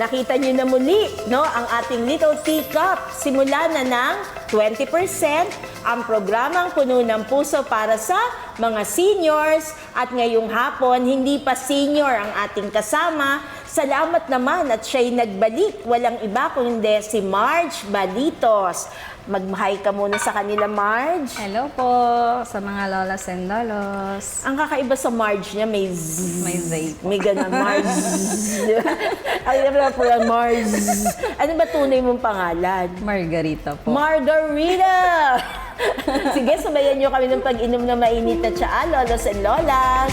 nakita niyo na muli, no, ang ating Little Teacup. Simula na ng 20% ang programang Puno ng Puso para sa mga seniors. At ngayong hapon, hindi pa senior ang ating kasama. Salamat naman at siya'y nagbalik. Walang iba kundi si Marge Balitos. Mag-hi ka muna sa kanila, Marge. Hello po sa mga lolas and lolos. Ang kakaiba sa Marge niya, may zzz. May zay po. May ganun, Marge. Ay, naman po lang, Marge. Ano ba tunay mong pangalan? Margarita po. Margarita! Sige, sabayan niyo kami ng pag-inom na mainit na tsaa, lolos and lolas.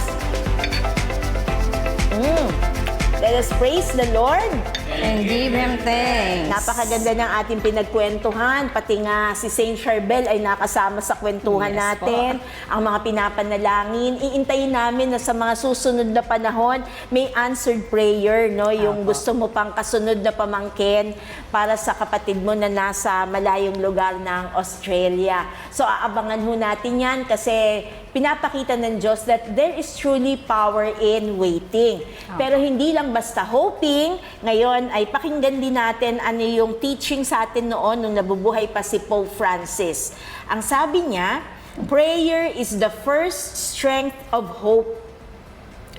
Let us praise the Lord. And give Him thanks. Napakaganda ng ating pinagkwentuhan. Pati nga si Saint Charbel ay nakasama sa kwentuhan Yes, natin. Ang mga pinapanalangin. Iintayin namin na sa mga susunod na panahon, may answered prayer, no? Yung gusto mo pang kasunod na pamangkin para sa kapatid mo na nasa malayong lugar ng Australia. So aabangan ho natin yan kasi pinapakita ng Diyos that there is truly power in waiting. Pero hindi lang basta hoping. Ngayon ay pakinggan din natin ano yung teaching sa atin noon nung nabubuhay pa si Pope Francis. Ang sabi niya, prayer is the first strength of hope.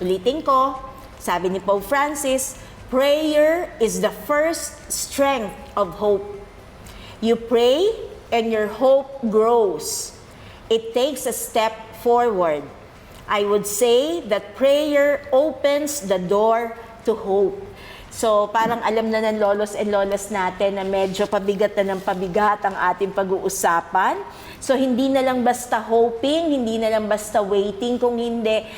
Ulitin ko, sabi ni Pope Francis, prayer is the first strength of hope. You pray and your hope grows. It takes a step forward. I would say that prayer opens the door to hope. So, parang alam na ng lolos and lolas natin na medyo pabigat na ng pabigat ang ating pag-uusapan. So, hindi na lang basta hoping, hindi na lang basta waiting, kung hindi,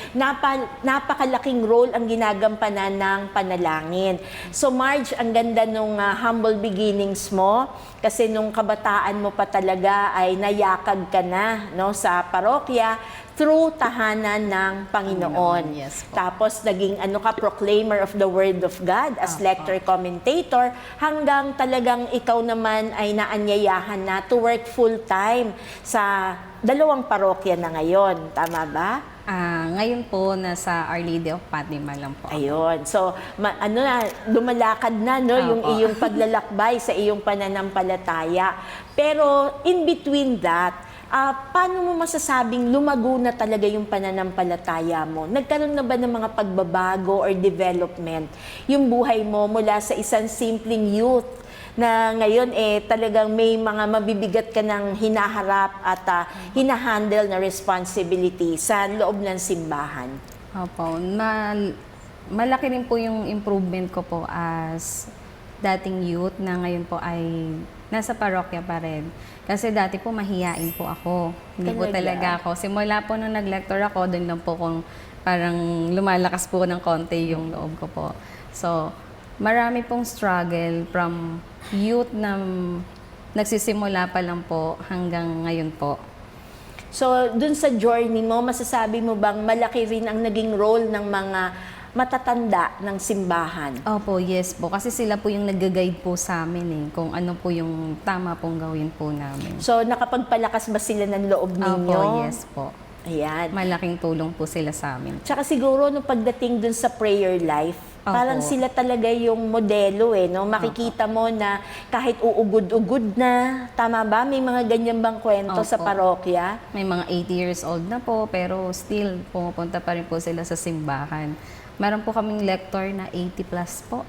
napakalaking role ang ginagampanan ng panalangin. So, Marge, ang ganda nung humble beginnings mo, kasi nung kabataan mo pa talaga ay nayakag ka na, no, sa parokya, through tahanan ng Panginoon. Yes po. Tapos naging proclaimer of the Word of God as lector commentator, hanggang talagang ikaw naman ay naanyayahan na to work full-time sa dalawang parokya na ngayon. Tama ba? Ngayon po, nasa Our Lady of Fatima lang po. Ayun. So, lumalakad na, no, yung iyong paglalakbay sa iyong pananampalataya. Pero in between that, paano mo masasabing lumago na talaga yung pananampalataya mo? Nagkaroon na ba ng mga pagbabago or development yung buhay mo mula sa isang simpleng youth na ngayon talagang may mga mabibigat ka ng hinaharap at hinahandle na responsibility sa loob ng simbahan? Opo. Malaki rin po yung improvement ko po as dating youth na ngayon po ay nasa parokya pa rin. Kasi dati po mahiyain po ako. Hindi po talaga ako. Simula po nung nag-lector ako, doon lang po kung parang lumalakas po ng konti yung loob ko po. So, marami pong struggle from youth na nagsisimula pa lang po hanggang ngayon po. So, dun sa journey mo, masasabi mo bang malaki rin ang naging role ng mga matatanda ng simbahan? Opo, yes po. Kasi sila po yung nag-guide po sa amin kung ano po yung tama pong gawin po namin. So, nakapagpalakas ba sila ng loob ninyo? Opo, yes po. Ayan. Malaking tulong po sila sa amin. Tsaka siguro, nung pagdating dun sa prayer life, parang sila talaga yung modelo no? Makikita mo na kahit uugod-ugod na, tama ba? May mga ganyan bang kwento sa parokya? May mga 80 years old na po, pero still pumupunta pa rin po sila sa simbahan. Meron po kaming lector na 80 plus po.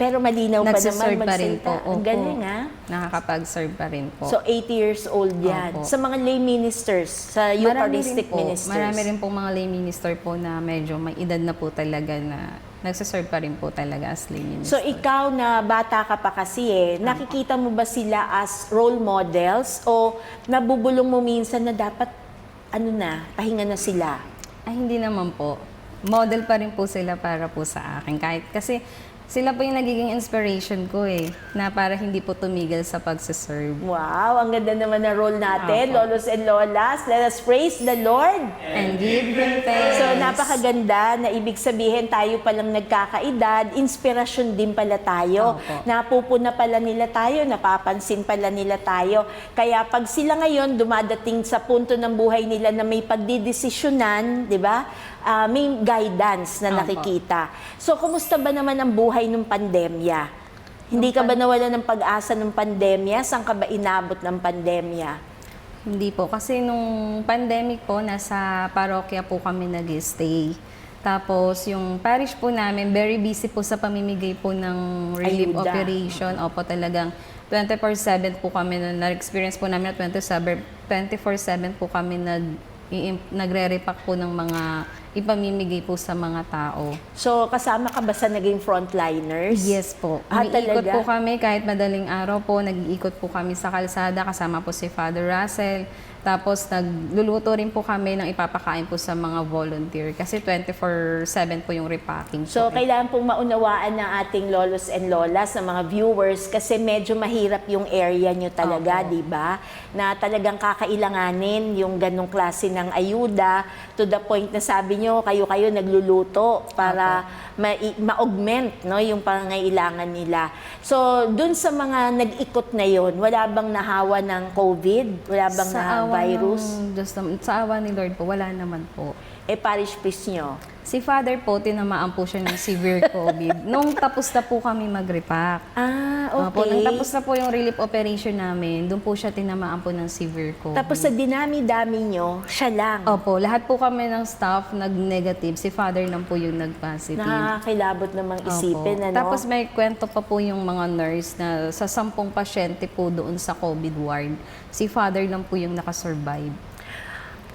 Pero malinaw pa naman Nagsiserve pa rin po. Ang galing, Nakakapag-serve pa rin po. So, 80 years old yan. Opo. Sa mga lay ministers, sa Eucharistic ministers. Marami rin po mga lay minister po na medyo may edad na po talaga na nagsiserve pa rin po talaga as lay minister. So, ikaw na bata ka pa kasi nakikita mo ba sila as role models o nabubulong mo minsan na dapat, pahinga na sila? Ay, hindi naman po. Model pa rin po sila para po sa akin. Kahit kasi sila po yung nagiging inspiration ko na para hindi po tumigil sa pagsiserve. Wow, ang ganda naman na role natin, lolos and lolas. Let us praise the Lord. And give Him thanks. So, napakaganda na ibig sabihin tayo palang nagkakaedad, inspirasyon din pala tayo. Napupuna pala nila tayo, napapansin pala nila tayo. Kaya pag sila ngayon dumadating sa punto ng buhay nila na may pagdidesisyonan, di ba? may guidance na Opo. nakikita. So, kumusta ba naman ang buhay ng pandemya? Hindi ka ba nawala ng pag-asa ng pandemya? Saan ka ba inabot ng pandemya? Hindi po. Kasi nung pandemic po, nasa parokya po kami nag-stay. Tapos yung parish po namin, very busy po sa pamimigay po ng relief Ayuda. operation. Opo, talagang 24/7 po kami, na-experience po namin na 24/7 po kami nagre-repack po ng mga ipamimigay po sa mga tao. So, kasama ka ba sa naging frontliners? Yes po. Ah, Umiikot talaga? po kami kahit madaling araw po, nag-iikot po kami sa kalsada, kasama po si Father Russell. Tapos nagluluto rin po kami ng ipapakain po sa mga volunteer kasi 24/7 po yung repacking So, po. kailangan pong maunawaan ng ating lolos and lolas, ng mga viewers, kasi medyo mahirap yung area nyo talaga, Opo. di ba? Na talagang kakailanganin yung ganong klase ng ayuda to the point na sabi nyo, kayo-kayo nagluluto para ma-augment no, yung pangangailangan nila. So, dun sa mga nag-ikot na yon, wala bang nahawa ng COVID? Wala bang Sa na awa virus? ng Diyos naman- sa awa ni Lord po, wala naman po. Parish priest nyo? Si Father po, tinamaan po siya ng severe COVID. Nung tapos na po kami mag-repack. Ah, Opo, okay. nung tapos na po yung relief operation namin, doon po siya tinamaan po ng severe COVID. Tapos sa dinami-dami nyo, siya lang. Opo, lahat po kami ng staff nag-negative. Si Father lang po yung nag-positive. Nakakakilabot namang isipin, Opo. ano? Tapos may kwento pa po yung mga nurse na sa 10 pasyente po doon sa COVID ward, si Father lang po yung nakasurvive.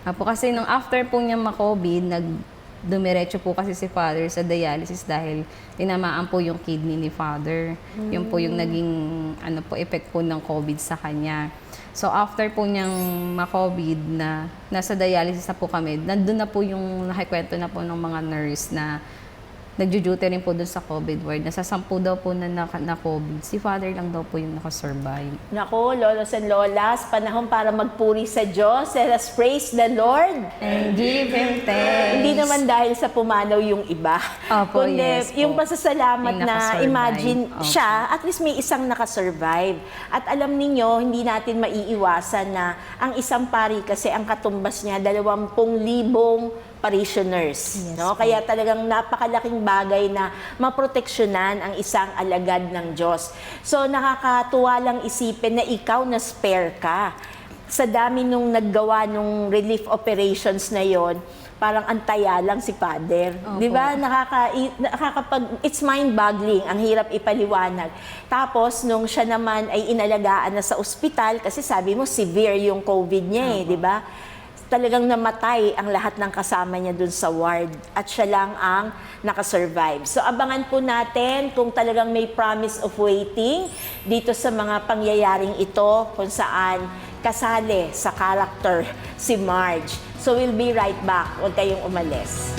Opo, kasi nung after po niya ma-COVID, dumiretso po kasi si Father sa dialysis dahil tinamaan po yung kidney ni Father. Yun po yung naging effect po ng COVID sa kanya. So after po niyang ma-COVID na nasa dialysis na po kami, nandun na po yung nakikwento na po ng mga nurse na nagjo-duty rin po dun sa COVID ward. Nasa 10 daw po na COVID. Si Father lang daw po yung nakasurvive. Nako, lolos and lolas, panahon para magpuri sa Diyos. Let us praise the Lord. And give Him thanks. Hindi naman dahil sa pumanaw yung iba. Opo, Kundi yes po. yung pasasalamat Yung na nakasurvive. imagine Opo. siya, at least may isang nakasurvive. At alam ninyo, hindi natin maiiwasan na ang isang pari kasi ang katumbas niya, 20,000 parishioners. Yes No? po. Kaya talagang napakalaking bagay na maproteksyonan ang isang alagad ng Diyos. So nakakatuwa lang isipin na ikaw na spare ka. Sa dami nung naggawa nung relief operations na yon, parang antaya lang si Father. Opo. Di ba? It's mind-boggling. Ang hirap ipaliwanag. Tapos, nung siya naman ay inalagaan na sa ospital, kasi sabi mo, severe yung COVID niya di ba? Talagang namatay ang lahat ng kasama niya dun sa ward at siya lang ang nakasurvive. So abangan po natin kung talagang may promise of waiting dito sa mga pangyayaring ito kung saan kasali sa character si Marge. So we'll be right back. Huwag kayong umalis.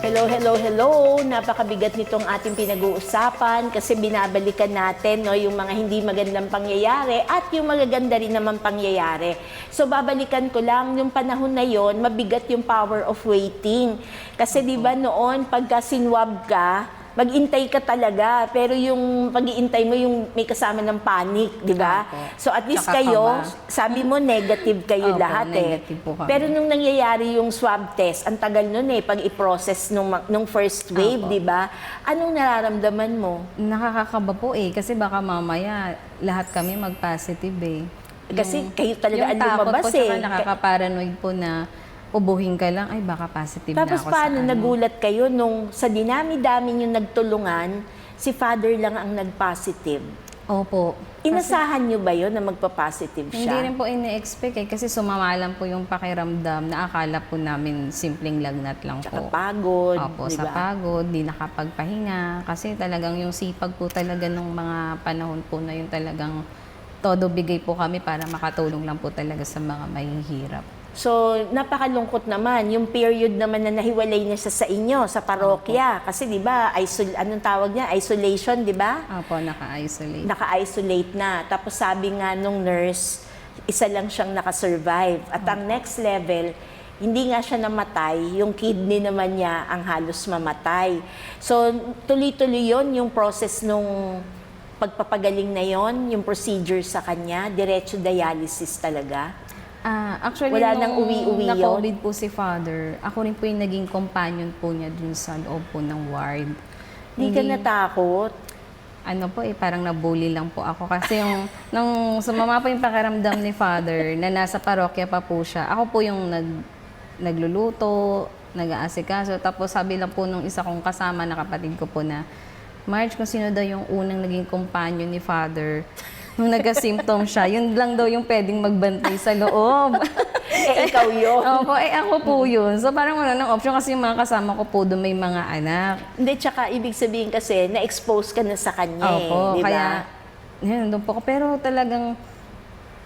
Hello, hello, hello. Napakabigat nitong ating pinag-uusapan kasi binabalikan natin no, yung mga hindi magandang pangyayari at yung magaganda rin naman pangyayari. So babalikan ko lang, yung panahon na yon, mabigat yung power of waiting. Kasi di ba noon, pagka sinwab ka, mag-intay ka talaga, pero yung pag-iintay mo yung may kasama ng panic, di ba? Opo. So at least Tsaka kayo, kaba. sabi mo negative kayo Opo, lahat negative po kami. Pero nung nangyayari yung swab test, ang tagal nun pag i-process nung first wave, Opo. di ba? Anong nararamdaman mo? Nakakakaba po kasi baka mamaya lahat kami mag-positive Kasi kayo talaga ang yung takot lumabas po, tsaka nakaka-paranoid po na ubuhin ka lang, ay baka positive Tapos na ako paano sa ano. nagulat kayo nung sa dinami-dami yung nagtulungan, si Father lang ang nag-positive? Opo. Inasahan nyo ba yun na magpa-positive Hindi siya? rin po ini-expect kasi sumama lang po yung pakiramdam na akala po namin simpleng lagnat lang Tsaka po. pagod, Opo, di sa ba? pagod, di nakapagpahinga. Kasi talagang yung sipag po talaga nung mga panahon po na yun talagang todo bigay po kami para makatulong lang po talaga sa mga mahihirap. So, napakalungkot naman. Yung period naman na nahiwalay na siya sa inyo, sa parokya. Kasi di ba, anong tawag niya? Isolation, di ba? Opo, naka-isolate. Naka-isolate na. Tapos sabi nga nung nurse, isa lang siyang nakasurvive. At ang next level, hindi nga siya namatay, yung kidney naman niya ang halos mamatay. So, tuloy-tuloy yon yung process nung pagpapagaling na yon, yung procedure sa kanya, diretso dialysis talaga. Actually, Wala nung nang uwi-uwi yun? na-COVID po si father, ako rin po yung naging companion po niya dun sa loob po ng ward. Hindi ka natakot? Ano po parang nabully lang po ako. Kasi nung sumama po yung pakiramdam ni father, na nasa parokya pa po siya, ako po yung nagluluto, nag-aasikaso. Tapos sabi lang po nung isa kong kasama na kapatid ko po na, Marge, kung sino daw yung unang naging companion ni father, nung nagka-symptom siya, yun lang daw yung pwedeng magbantay sa loob. Ikaw yun. Opo, ako po yun. So parang wala nang option kasi yung mga kasama ko po doon may mga anak. Hindi, tsaka ibig sabihin kasi, na-expose ka na sa kanya Opo, di ba? kaya yun, doon po ako. Pero talagang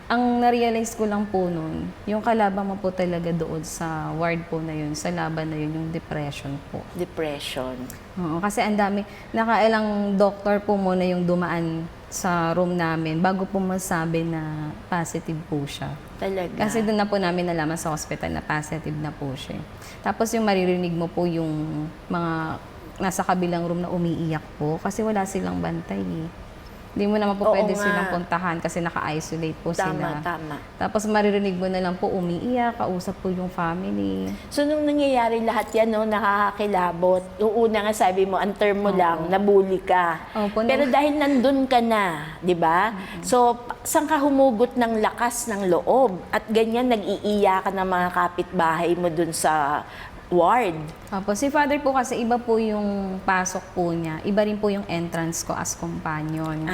ang na-realize ko lang po noon, yung kalaban mo po talaga doon sa ward po na yun, sa laban na yun, yung depression po. Depression. Oo, kasi ang dami, nakailang doktor po muna yung dumaan sa room namin bago po masabi na positive po siya. Talaga. Kasi doon na po namin nalaman sa hospital na positive na po siya. Tapos yung maririnig mo po yung mga nasa kabilang room na umiiyak po kasi wala silang bantay eh. Hindi mo naman po Oo pwede nga. silang puntahan kasi naka-isolate po sila. Tama. Tapos maririnig mo na lang po umiiyak, kausap po yung family. So, nung nangyayari lahat yan, no, nakakakilabot. Yung una nga sabi mo, ang term mo lang, nabully ka. Opo, Pero dahil nandun ka na, di ba? So, saan ka humugot ng lakas ng loob? At ganyan, nag-iiyakan ng mga kapitbahay mo dun sa ward. Opo, si father po kasi iba po yung pasok po niya. Iba rin po yung entrance ko as companion.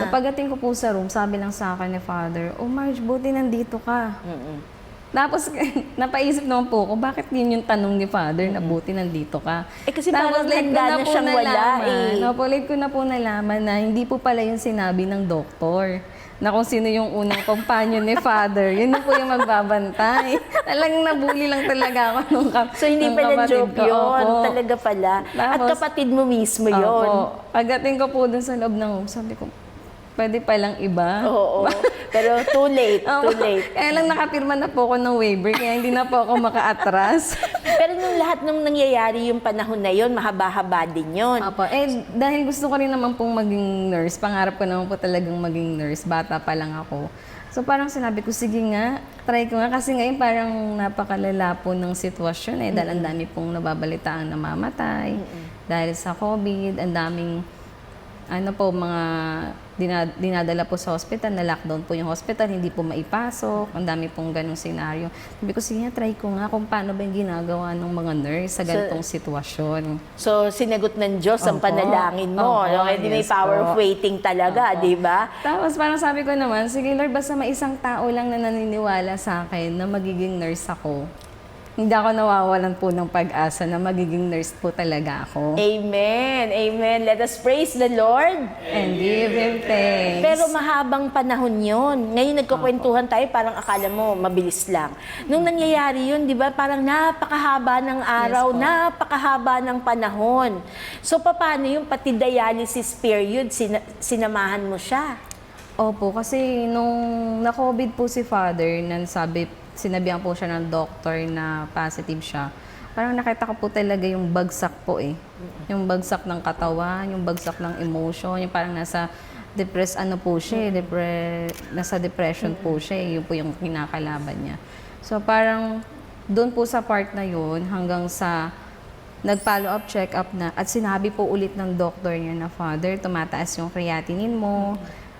So pagdating ko po sa room, sabi lang sa akin ni father, "Oh Marge, buti nandito ka." Tapos napaisip naman po ako, bakit yun yung tanong ni father na buti nandito ka? Kasi Tapos parang late ko handa na po siyang wala eh. Opo, late ko na po nalaman na hindi po pala yung sinabi ng doktor na kung sino yung unang companion ni father, yun na po yung magbabantay. Talagang nabully lang talaga ako nung So, hindi nung pala kapatid joke ko. yun. Opo. Talaga pala. At Tapos, kapatid mo mismo yun. Opo. Pagdating ko po dun sa loob ng room, sabi ko, pwede palang iba. Oo. Pero too late. Opo. Too late. Kaya lang nakapirma na po ako ng waiver, kaya hindi na po ako makaatras. Pero nung lahat nung nangyayari yung panahon na yun, mahaba-haba din yun. Opo. Dahil gusto ko rin naman pong maging nurse, pangarap ko naman po talagang maging nurse, bata pa lang ako. So parang sinabi ko, sige nga, try ko nga. Kasi ngayon parang napakalala po ng sitwasyon eh. Dahil ang dami pong nababalitaan namamatay. Dahil sa COVID, ang daming mga dinadala po sa hospital, na lockdown po yung hospital, hindi po maipasok, ang dami pong ganong senaryo. Sabi ko, sige, try ko nga kung paano ba yung ginagawa ng mga nurse sa ganitong sitwasyon. So, sinagot ng Diyos ang Opo. panalangin mo. Opo, No? Hindi may yes power of po. waiting talaga, Opo. di ba? Tapos parang sabi ko naman, sige Lord, basta may isang tao lang na naniniwala sa akin na magiging nurse ako. Hindi ako nawawalan po ng pag-asa na magiging nurse po talaga ako. Amen. Amen. Let us praise the Lord. And give Him thanks. Pero mahabang panahon yon. Ngayon nagkukwentuhan tayo, parang akala mo mabilis lang. Nung nangyayari yun, di ba, parang napakahaba ng araw, Yes po. napakahaba ng panahon. So, paano yung pati dialysis period, sinamahan mo siya? Opo, kasi nung na-COVID po si father, sinabihan po siya ng doctor na positive siya, parang nakita ko po talaga yung bagsak po eh. Yung bagsak ng katawan, yung bagsak ng emotion, yung parang nasa po siya, nasa depression po siya, yun po yung kinakalaban niya. So parang doon po sa part na yun, hanggang sa nag-follow up, check up na, at sinabi po ulit ng doctor niya na, Father, tumataas yung creatinine mo,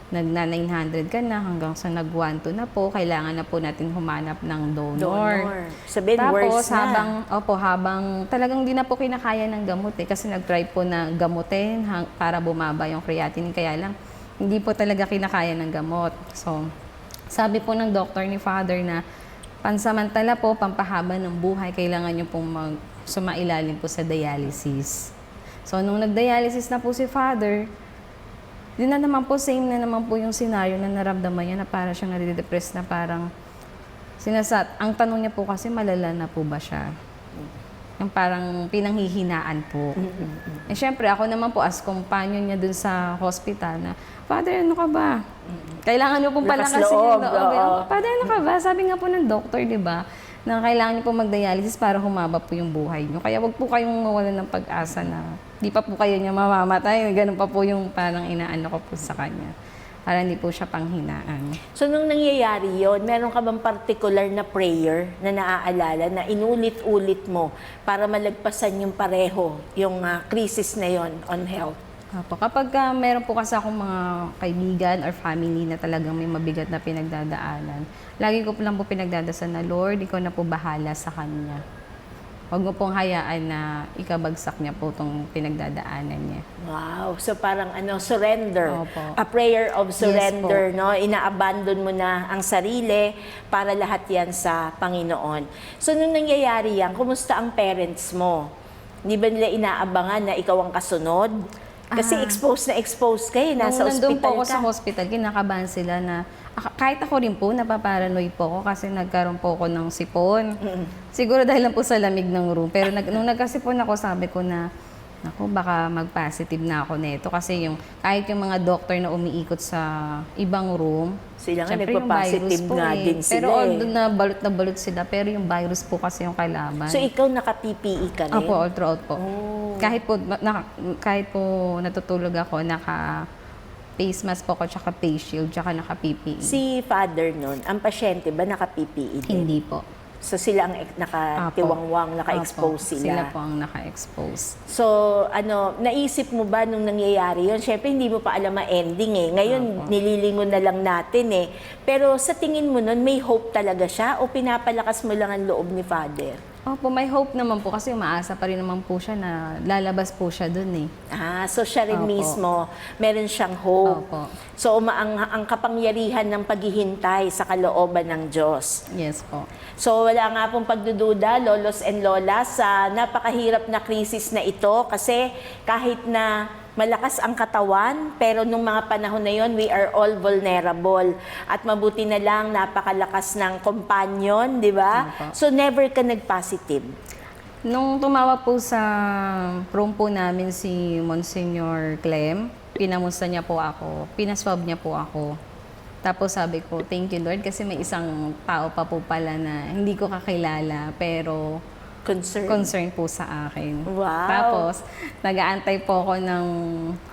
nagna-900 ka na, hanggang sa nag-1-2 na po, kailangan na po natin humanap ng donor. Sabihin, Tapos, worse na. habang talagang di na po kinakaya ng gamot eh, kasi nag-try po na gamutin para bumaba yung creatinine, kaya lang, hindi po talaga kinakaya ng gamot. So, sabi po ng doctor ni Father na, pansamantala po, pampahaba ng buhay, kailangan nyo pong sumailalim po sa dialysis. So, nung nag-dialysis na po si Father, yun na naman po, same na naman po yung scenario na naramdaman niya na parang siyang nadidepress na parang ang tanong niya po kasi malala na po ba siya? Yung parang pinanghihinaan po. Eh syempre ako naman po as companion niya dun sa hospital na, Father, ano ka ba? Kailangan niyo pong palakasin yung loob. oo. Father, ano ka ba? Sabi nga po ng doctor, di ba? na kailangan niyo po mag-dialysis para humaba po yung buhay niyo. Kaya wag po kayong mawalan ng pag-asa na di pa po kayo niya mamamatay. Ganun pa po yung parang inaano ko po sa kanya. Para hindi po siya panghinaan. So, nung nangyayari yon, meron ka bang particular na prayer na naaalala na inulit-ulit mo para malagpasan yung pareho, yung crisis na yon on health? Opo. Kapag meron po kasi akong mga kaibigan or family na talagang may mabigat na pinagdadaanan, lagi ko po lang po pinagdadasal na, Lord, ikaw na po bahala sa kanya. Huwag mo pong hayaan na ikabagsak niya po itong pinagdadaanan niya. Wow. So parang surrender. Opo. A prayer of surrender, Yes po. no? Ina-abandon mo na ang sarili para lahat yan sa Panginoon. So nung nangyayari yan, kumusta ang parents mo? Di ba nila inaabangan na ikaw ang kasunod? Kasi exposed kayo, nasa Nung nandun po ospital ako ka. sa hospital, kinakabahan sila na, kahit ako rin po, napaparanoid po ako kasi nagkaroon po ako ng sipon. Siguro dahil lang po sa lamig ng room. Pero nung nagkasipon ako, sabi ko na, naku, baka mag-positive na ako nito. Kasi kahit yung mga doctor na umiikot sa ibang room, Sila nga syempre yung nagpa-positive virus po nga eh. din sila Pero although na balot sila, pero yung virus po kasi yung kalaban. So ikaw naka-PPE ka rin? Opo, all throughout po. Oh. Kahit po natutulog ako, naka-face mask po ako, tsaka face shield, tsaka naka-PPE. Si father nun, ang pasyente ba naka-PPE din? Hindi po. So sila ang nakatiwangwang, naka-expose Opo, sila. Sila po ang naka-expose. So, naisip mo ba nung nangyayari yun? Siyempre, hindi mo pa alam ang ending eh. Ngayon, Opo. nililingon na lang natin eh. Pero sa tingin mo nun, may hope talaga siya o pinapalakas mo lang ang loob ni Father? Opo, may hope naman po kasi umaasa pa rin naman po siya na lalabas po siya dun eh. So siya rin Opo. mismo, meron siyang hope. Opo. So, ang kapangyarihan ng paghihintay sa kalooban ng Diyos. Yes po. So wala nga pong pagdududa, lolos and lolas, sa napakahirap na krisis na ito kasi kahit na malakas ang katawan, pero nung mga panahon na yon, we are all vulnerable. At mabuti na lang, napakalakas ng companion, di ba? Opo. So never ka nag-positive. Nung tumawag po sa room po namin si Monsignor Clem, pinamusta niya po ako, pinaswab niya po ako. Tapos sabi ko, thank you Lord, kasi may isang tao pa po pala na hindi ko kakilala, pero concern po sa akin. Wow. Tapos, nag-aantay po ako ng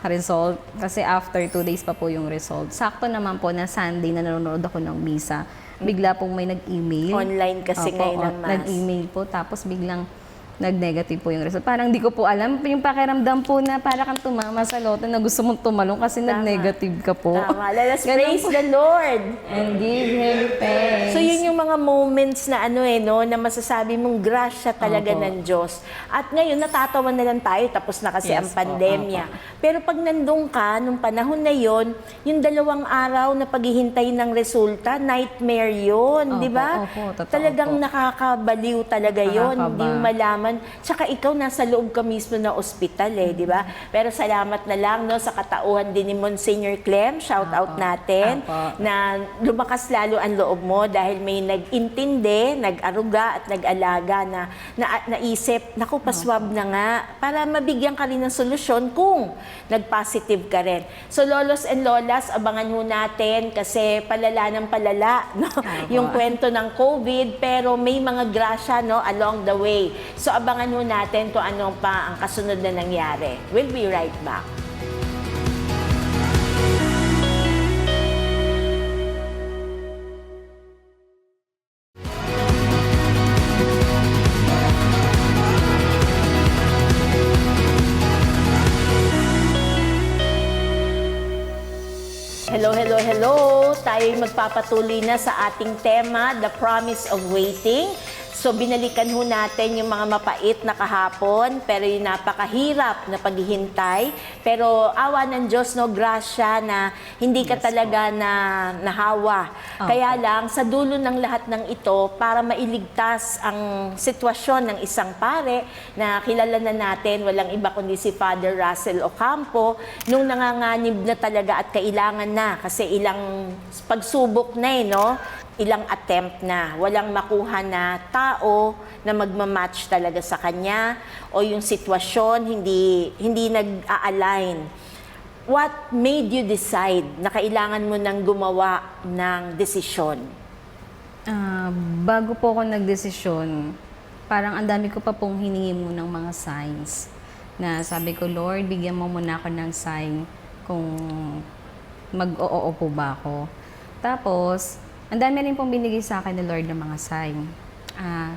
result, kasi after 2 days pa po yung result. Sakto naman po na Sunday na nanonood ako ng misa, bigla pong may nag-email. Online kasi Opo, ngayon ang mass. Nag-email po, tapos biglang nag-negative po yung result. Parang di ko po alam, yung pakiramdam po na para kang tumama sa loto na gusto mong tumalong kasi nag-negative ka po. Tama. Let's Ganun praise po. the Lord. And give Him thanks. So yun yung mga moments na na masasabi mong grasya talaga Opo. ng Diyos. At ngayon natatawa na lang tayo, tapos na kasi Yes ang po, pandemya. Pero pag nandun ka, nung panahon na yon, yung 2 araw na paghihintay ng resulta, nightmare yun, Opo, di ba? opo, totoo Talagang po. nakakabaliw talaga yon, Nakakaba. hindi mo malaman. Tsaka ikaw nasa loob ka mismo na ospital di ba? Pero salamat na lang sa katauhan din ni Monsignor Clem, shout out Opo. natin, Opo. na lumakas lalo ang loob mo dahil may nag-intindi, nag-aruga at nag-alaga na naisip, naku, paswab na nga, para mabigyan ka rin ng solusyon kung nag-positive ka rin. So, lolos and lolas, abangan ho natin kasi palala ng palala, no? Yung kwento ng COVID, pero may mga grasya, no, along the way. So, abangan ho natin kung ano pa ang kasunod na nangyari. We'll be right back. Hello, hello, hello! Tayo'y magpapatuloy na sa ating tema, The Promise of Waiting. So, binalikan ho natin yung mga mapait na kahapon, pero yung napakahirap na paghihintay. Pero awa ng Diyos, no, grasya na hindi ka talaga nahawa. Kaya lang, sa dulo ng lahat ng ito, para mailigtas ang sitwasyon ng isang pare na kilala na natin, walang iba kundi si Father Russell Ocampo, nung nanganganib na talaga at kailangan na, kasi ilang pagsubok na no? Ilang attempt na, walang makuha na tao na magmamatch talaga sa kanya o yung sitwasyon hindi nag-a-align. What made you decide na kailangan mo nang gumawa ng desisyon? Bago po ako nagdesisyon, parang ang dami ko pa pong hiningi mo ng mga signs. Na sabi ko, Lord, bigyan mo muna ako ng sign kung mag-oo po ba ako. Tapos, ang dami rin pong binigay sa akin ni Lord ng mga sign.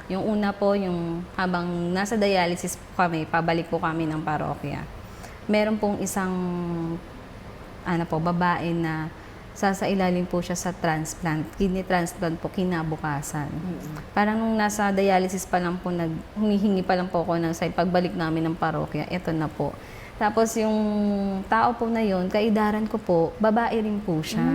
Yung una po, yung habang nasa dialysis po kami, pabalik po kami ng parokya. Meron pong isang babae na sasailalim po siya sa transplant, kidney transplant po kinabukasan. Parang nung nasa dialysis pa lang po, humihingi pa lang po ako ng sign, pagbalik namin ng parokya, eto na po. Tapos yung tao po na yon, kaidaran ko po, babae rin po siya.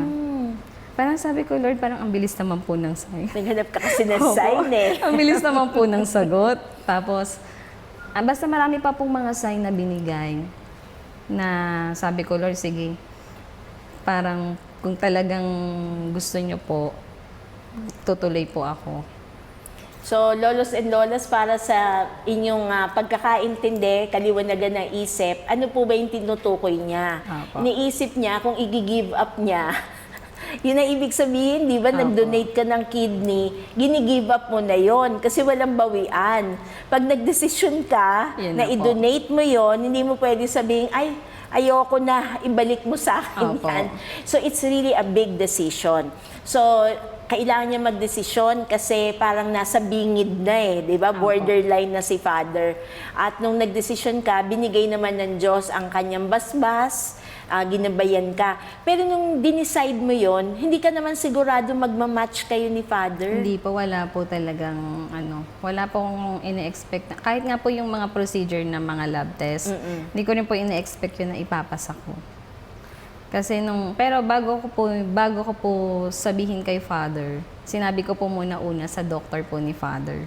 Parang sabi ko, Lord, parang ang bilis naman po ng sign. Naghanap ka kasi ng sign eh. Ang bilis naman po ng sagot. Tapos, basta marami pa pong mga sign na binigay na sabi ko, Lord, sige, parang kung talagang gusto niyo po, tutuloy po ako. So, lolos and lolas, para sa inyong pagkakaintindi, kaliwanagan ng isip, ano po ba yung tinutukoy niya? Apo. Iniisip niya kung i-give up niya. Yun ang ibig sabihin, di ba? Apo. Nag-donate ka ng kidney, gini-give up mo na yon kasi walang bawian. Pag nagdesisyon ka Yun na na po. i-donate mo yon, hindi mo pwede sabihin, ay, ayoko na, ibalik mo sa akin Opo. yan. So, it's really a big decision. So, kailangan niya magdesisyon kasi parang nasa bingid na eh, di ba? Borderline na si Father. At nung nagdesisyon ka, binigay naman ng Diyos ang kanyang basbas, ginabayan ka. Pero nung dinicide mo yon, hindi ka naman sigurado magmamatch kayo ni Father? Hindi po, wala po talagang, wala pong ine-expect. Kahit nga po yung mga procedure ng mga lab test, hindi ko rin po ine-expect yun na ipapasa ko. Kasi pero bago ko po sabihin kay Father, sinabi ko po muna sa doctor po ni Father.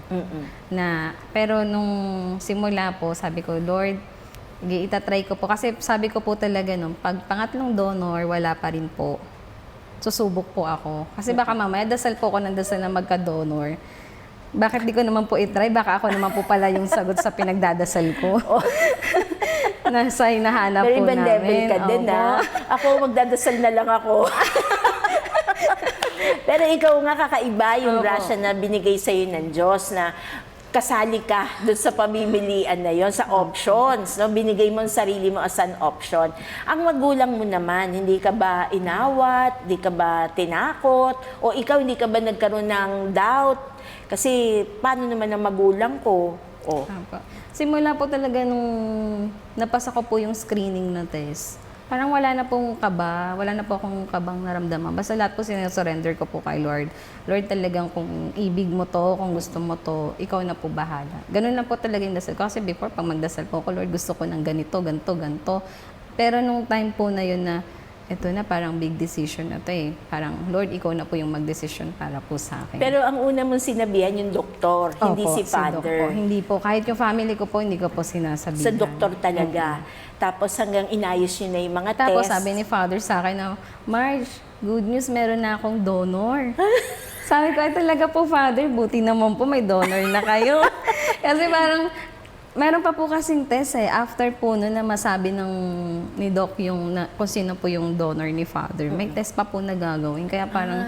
Pero nung simula po, sabi ko, Lord, itatry ko po. Kasi sabi ko po talaga pag pangatlong donor, wala pa rin po. Susubok po ako. Kasi baka mamaya, dasal po ako ng dasal na magka-donor. Bakit di ko naman po itry? Baka ako naman po pala yung sagot sa pinagdadasal ko. Nasa hinahanap Pero po ibang namin. level ka din, Opo. ha? Ako, magdadasal na lang ako. Pero ikaw nga, kakaiba yung Opo. grasya na binigay sa'yo ng Diyos na kasali ka doon sa pamimilian na yon, sa options. No? Binigay mo ang sarili mo as an option. Ang magulang mo naman, hindi ka ba inawat? Hindi ka ba tinakot? O ikaw, hindi ka ba nagkaroon ng doubt? Kasi paano naman ang magulang ko? Oh. Opo. Simula po talaga nung napasa ko po yung screening na test, parang wala na pong kaba, wala na po akong kabang naramdaman. Basta lahat po sinesurrender ko po kay Lord. Lord, talagang kung ibig mo to, kung gusto mo to, ikaw na po bahala. Ganun na po talaga yung dasal ko. Kasi before, pag magdasal po ko, Lord, gusto ko ng ganito, ganito, ganito. Pero nung time po na yun na, ito na parang big decision na to eh. Parang, Lord, ikaw na po yung mag-decision para po sa akin. Pero ang una mong sinabihan yung doktor, hindi Opo, si Father. Doc po. Hindi po. Kahit yung family ko po, hindi ko po sinasabihan. Sa doktor talaga. Tapos hanggang inayos yun na yung mga Tapos test. sabi ni Father sa akin na, Marge, good news, meron na akong donor. Sabi ko, ay talaga po, Father, buti naman po may donor na kayo. Kasi parang, meron pa po kasing test eh. After po na masabi ni Doc kung sino po yung donor ni Father, may test pa po na gagawin. Kaya parang,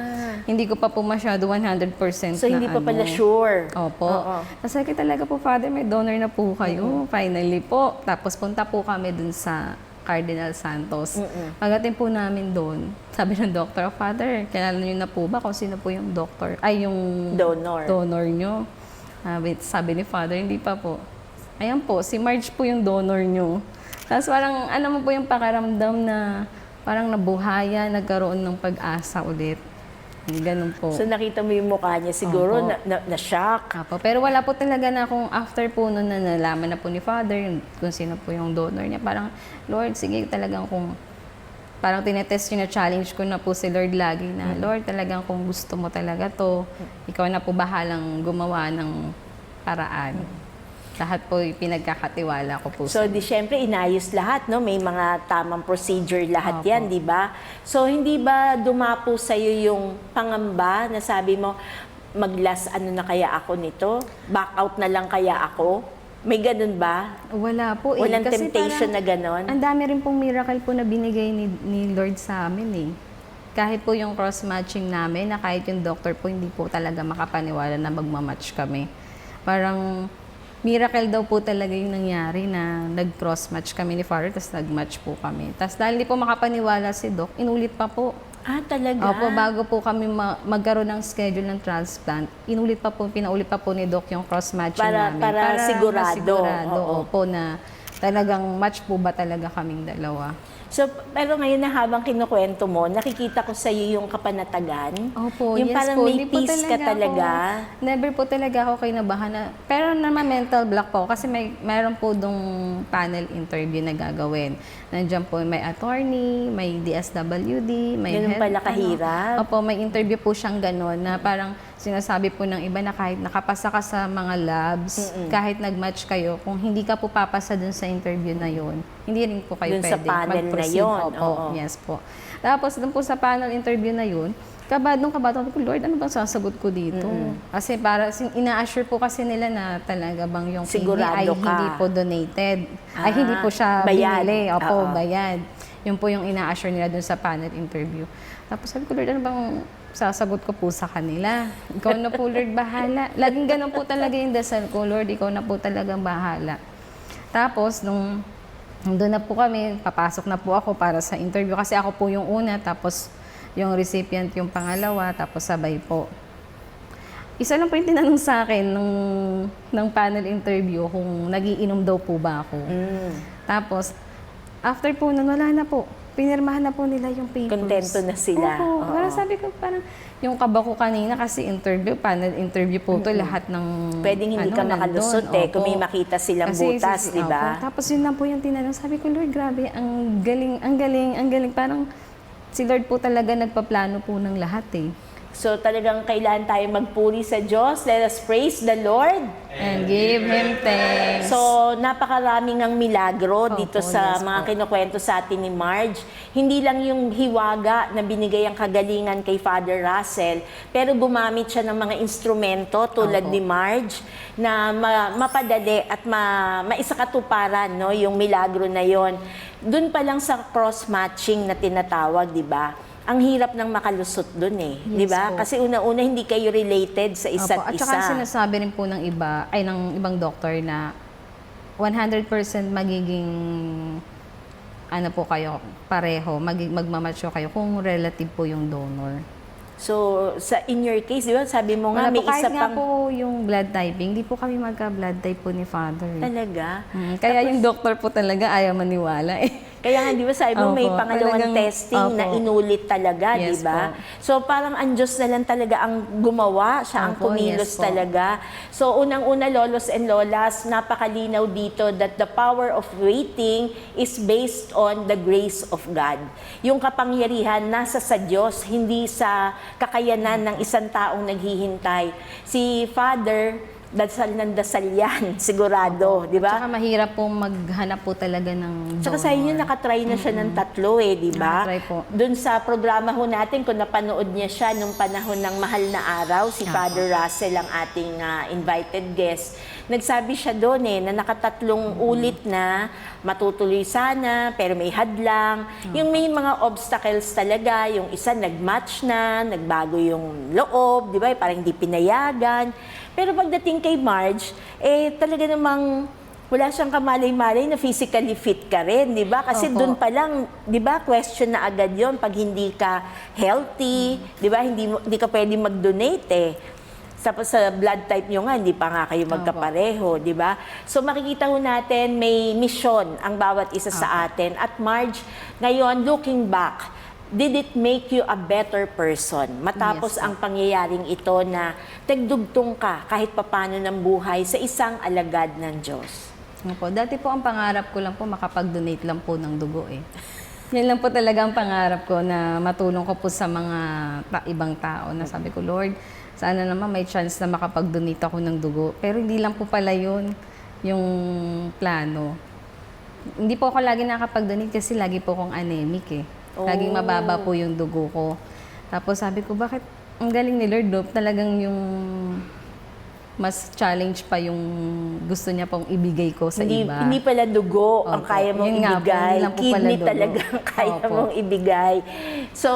hindi ko pa po masyado 100% So, na hindi pa pala sure. Opo. Oo. Kasi talaga po, Father, may donor na po kayo. Finally po. Tapos punta po kami dun sa Cardinal Santos. Pagdating po namin doon, sabi ng doctor, Father, kilala niyo na po ba kung sino po yung doctor? Ay, yung donor nyo. Sabi ni Father, hindi pa po. Ayan po, si Marge po yung donor nyo. Tapos parang, ano mo po yung pakaramdam na parang nabuhaya, nagkaroon ng pag-asa ulit. Ganun po. So, nakita mo yung mukha niya, siguro Opo. na-shock. Apo, pero wala po talaga na akong after po nun na nalaman na po ni Father kung sino po yung donor niya. Parang, Lord, sige talagang kung parang tinetest yun na challenge ko na po si Lord lagi na, Lord, talagang kung gusto mo talaga to, ikaw na po bahalang gumawa ng paraan. Lahat po pinagkakatiwala ko po. So, di syempre, inayos lahat, no? May mga tamang procedure lahat Opo. yan, di ba? So, hindi ba dumapo sa'yo yung pangamba na sabi mo, ano na kaya ako nito? Back out na lang kaya ako? May ganun ba? Wala po eh. Walang Kasi temptation parang na ganon? ang dami rin pong miracle po na binigay ni Lord sa amin eh. kahit po yung cross-matching namin, na kahit yung doctor po hindi po talaga makapaniwala na magmamatch kami. Parang miracle daw po talaga yung nangyari na nag-cross-match kami ni Father, tapos nag-match po kami. Tapos dahil hindi po makapaniwala si Doc, inulit pa po. Ah, talaga? Opo, bago po kami magkaroon ng schedule ng transplant, pinaulit pa po ni Doc yung cross-matching namin. Para sigurado. Masigurado, Oo. opo, na talagang match po ba talaga kaming dalawa. So, pero ngayon na habang kinukwento mo, nakikita ko sa iyo yung kapanatagan. Opo, yung yes parang po. may Hindi po peace ka talaga. Never po talaga ako kinabahan na, pero naman mental block po kasi mayroon po dong panel interview na gagawin. Nandiyan po may attorney, may DSWD, may Ganun health, pala kahirap. Opo, may interview po siyang gano'n na parang sinasabi po ng iba na kahit nakapasa ka sa mga labs, kahit nag-match kayo, kung hindi ka po papasa dun sa interview na yon, hindi rin po kayo Dun sa pwede panel na mag-proceed. yun, Opo, oo. yes po. Tapos dun po sa panel interview na yun, kabadong sabi ko, Lord, ano bang sasagot ko dito? Kasi para ina-assure po kasi nila na talaga bang yung kidney Sigurado ay ka. hindi po donated. Ay hindi po siya bayad. binili. Opo, Oo. bayad. Yun po yung ina-assure nila dun sa panel interview. Tapos sabi ko, Lord, ano bang sasagot ko po sa kanila? Ikaw na po, Lord, bahala. Laging ganun po talaga yung dasal ko, Lord, ikaw na po talagang bahala. Tapos, nung doon na po kami, papasok na po ako para sa interview. Kasi ako po yung una, tapos yung recipient yung pangalawa, tapos sabay po. Isa lang po yung tinanong sa akin ng panel interview kung nagiinom daw po ba ako. Tapos, after po nun, wala na po. Pinirmahan na po nila yung papers. Kontento na sila. Opo. Oo. Parang sabi ko, parang yung kaba ko kanina kasi panel interview po to lahat ng Pwedeng hindi ka makalusot nandun. kung may Opo. makita silang Kasi butas, di ba? opo. Tapos yun lang po yung tinanong. Sabi ko, Lord, grabe, ang galing, ang galing, ang galing. Parang si Lord po talaga nagpaplano po ng lahat eh. So talagang kailangan tayo magpuri sa Diyos. Let us praise the Lord. And give Him thanks. So, napakaraming ang milagro dito sa yes mga po. kinukwento sa atin ni Marge. Hindi lang yung hiwaga na binigay ang kagalingan kay Father Russell, pero gumamit siya ng mga instrumento tulad Opo. ni Marge na mapadali at maisakatuparan, no, yung milagro na yon. Doon pa lang sa cross-matching na tinatawag, di ba? Ang hirap ng makalusot doon eh, di Yes ba? po. Kasi una-una hindi kayo related sa isa't Opo. At isa. saka sinasabi rin po ng iba, ay ng ibang doktor na 100% magiging ano po kayo, pareho, magmamatch kayo kung relative po yung donor. So, in your case, di ba, sabi mo nga, Wala may po, kahit isa nga pang... po yung blood typing, hindi po kami magka-blood type po ni Father. Talaga? Kaya yung doktor po talaga ayaw maniwala eh. Kaya nga, di ba, sabi mo, may Opo, pangalawang talagang- testing na opo. inulit talaga, di Yes ba? po. So, parang ang Diyos na lang talaga ang gumawa, siya ang Opo, kumilos yes po. talaga. So, unang-una, lolos and lolas, napakalinaw dito that the power of waiting is based on the grace of God. Yung kapangyarihan nasa sa Diyos, hindi sa kakayanan ng isang taong naghihintay. Si Father, dasal ng dasal yan, sigurado, di ba? Tsaka mahirap po maghanap po talaga ng donor. Tsaka sa inyo, nakatry na siya ng tatlo eh, di ba? Nakatry po. Doon sa programa ho natin, kung napanood niya siya nung panahon ng Mahal na Araw, si Father Russell ang ating invited guest, nagsabi siya doon eh, na nakatatlong ulit na matutuloy sana, pero may hadlang. Yung may mga obstacles talaga, yung isa nag-match na, nagbago yung loob, di ba? Parang hindi pinayagan. Pero pagdating kay Marge, talaga namang wala siyang kamalay-malay na physically fit ka rin, di ba? Kasi Opo. doon pa lang, di ba, question na agad yon pag hindi ka healthy, di ba? Hindi ka pwede mag-donate eh. Tapos sa blood type nyo nga, hindi pa nga kayo magkapareho, di ba? So makikita ho natin, may mission ang bawat isa sa atin. At Marge, ngayon, looking back, did it make you a better person? Matapos Yes, ang pangyayaring ito na tagdugtong ka kahit papano ng buhay sa isang alagad ng Diyos. Opo, dati po ang pangarap ko lang po makapag-donate lang po ng dugo eh. Yan lang po talaga ang pangarap ko na matulong ko po sa mga ibang tao na sabi ko, Lord, sana naman may chance na makapag-donate ako ng dugo. Pero hindi lang po pala yun yung plano. Hindi po ako lagi nakapag-donate kasi lagi po akong anemic eh. Laging mababa po yung dugo ko. Tapos sabi ko, bakit ang galing ni Lord, Talagang yung mas challenge pa yung gusto niya pong ibigay ko sa iba. Hindi pala dugo ang Opo. kaya mong Yun nga po, ibigay. hindi lang po pala Kidney dugo. talaga ang kaya Opo. mong ibigay. So,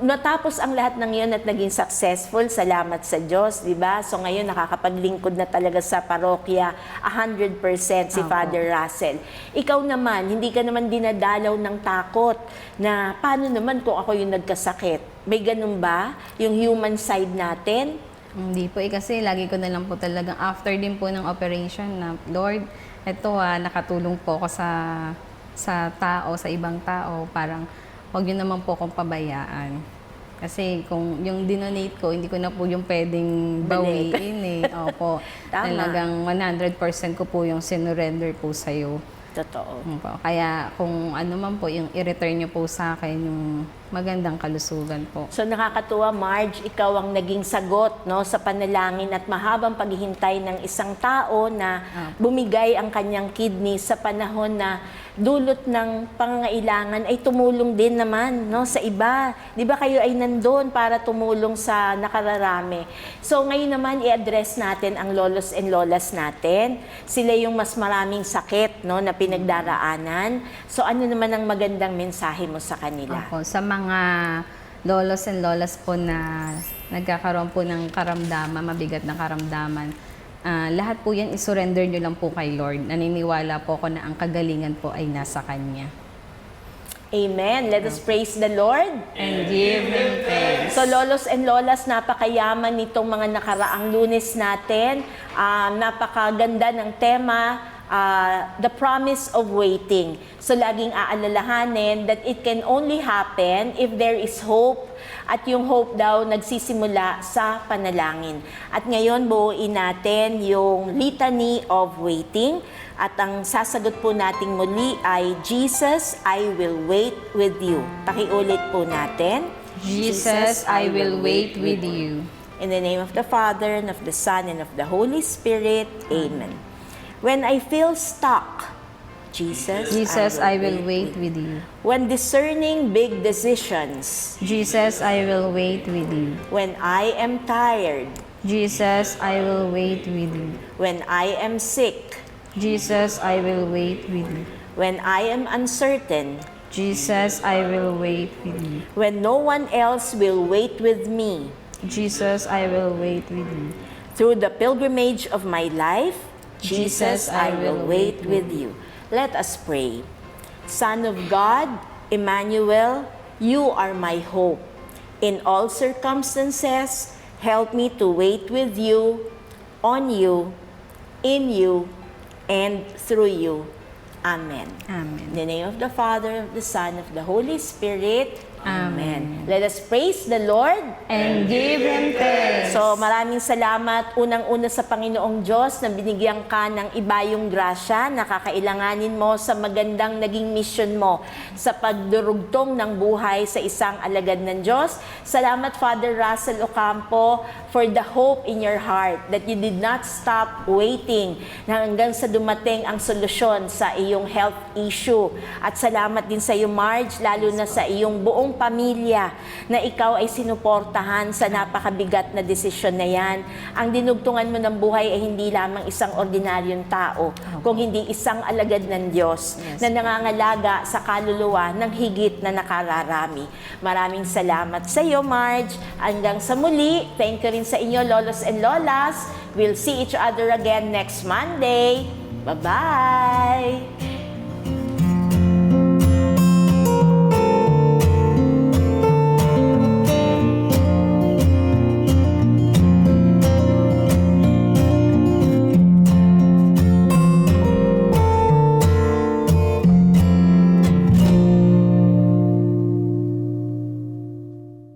natapos ang lahat ng yun at naging successful. Salamat sa Diyos, di ba? So, ngayon nakakapaglingkod na talaga sa parokya 100% si Opo. Father Russell. Ikaw naman, hindi ka naman dinadalaw ng takot na paano naman kung ako yung nagkasakit? May ganun ba? Yung human side natin? Hindi po kasi lagi ko na lang po talagang after din po ng operation na Lord, eto nakatulong po ako sa tao, sa ibang tao, parang wag niyo naman po akong pabayaan. Kasi kung yung dinonate ko, hindi ko na po yung pwedeng Balik. bawiin eh. Opo. Tama. Talagang 100% ko po yung sinurrender po sa'yo. Totoo. Opo. Kaya kung ano man po, yung i-return niyo po sa akin yung magandang kalusugan po. So nakakatuwa, Marge, ikaw ang naging sagot, no, sa panalangin at mahabang paghihintay ng isang tao na bumigay ang kanyang kidney sa panahon na dulot ng pangangailangan ay tumulong din naman, no, sa iba. 'Di ba kayo ay nandoon para tumulong sa nakararami? So ngayon naman i-address natin ang lolos and lolas natin. Sila yung mas maraming sakit, no, na pinagdaraanan. So ano naman ang magandang mensahe mo sa kanila? Opo, sa mga lolos and lolas po na nagkakaroon po ng karamdaman, mabigat na karamdaman, lahat po yan isurrender nyo lang po kay Lord. Naniniwala po ako na ang kagalingan po ay nasa Kanya. Amen. Let us praise the Lord. And give Him thanks. So, lolos and lolas, napakayaman nitong mga nakaraang Lunes natin. Napakaganda ng tema, the promise of waiting. So, laging aalalahanin that it can only happen if there is hope. At yung hope daw nagsisimula sa panalangin. At ngayon, buuin natin yung litany of waiting. At ang sasagot po nating muli ay, Jesus, I will wait with you. Pakiulit po natin. Jesus, I will wait with you. In the name of the Father, and of the Son, and of the Holy Spirit. Amen. When I feel stuck, Jesus, I will wait with you. When discerning big decisions, Jesus, I will wait with you. when I am tired, Jesus, I will wait with you. when I am sick, Jesus, I will wait with you. when I am uncertain, Jesus, I will wait with you. when no one else will wait with me, Jesus, I will wait with you. through the pilgrimage of my life, Jesus, I will wait with you. Let us pray. Son of God, Emmanuel, you are my hope. In all circumstances, help me to wait with you, on you, in you, and through you. Amen. Amen. In the name of the Father, of the Son, of the Holy Spirit. Amen. Let us praise the Lord. And give Him thanks. So maraming salamat unang-una sa Panginoong Diyos na binigyan ka ng ibayong grasya na kakailanganin mo sa magandang naging mission mo sa pagdurugtong ng buhay sa isang alagad ng Diyos. Salamat, Father Russell Ocampo, for the hope in your heart that you did not stop waiting na hanggang sa dumating ang solusyon sa iyong health issue. At salamat din sa iyo, Marge, lalo na sa iyong buong pamilya na ikaw ay sinuportahan sa napakabigat na desisyon na yan. Ang dinugtungan mo ng buhay ay hindi lamang isang ordinaryong tao, kung hindi isang alagad ng Diyos na nangangalaga sa kaluluwa ng higit na nakararami. Maraming salamat sa iyo, Marge. Hanggang sa muli, thank you rin sa inyo, Lolos and Lolas. We'll see each other again next Monday. Bye-bye!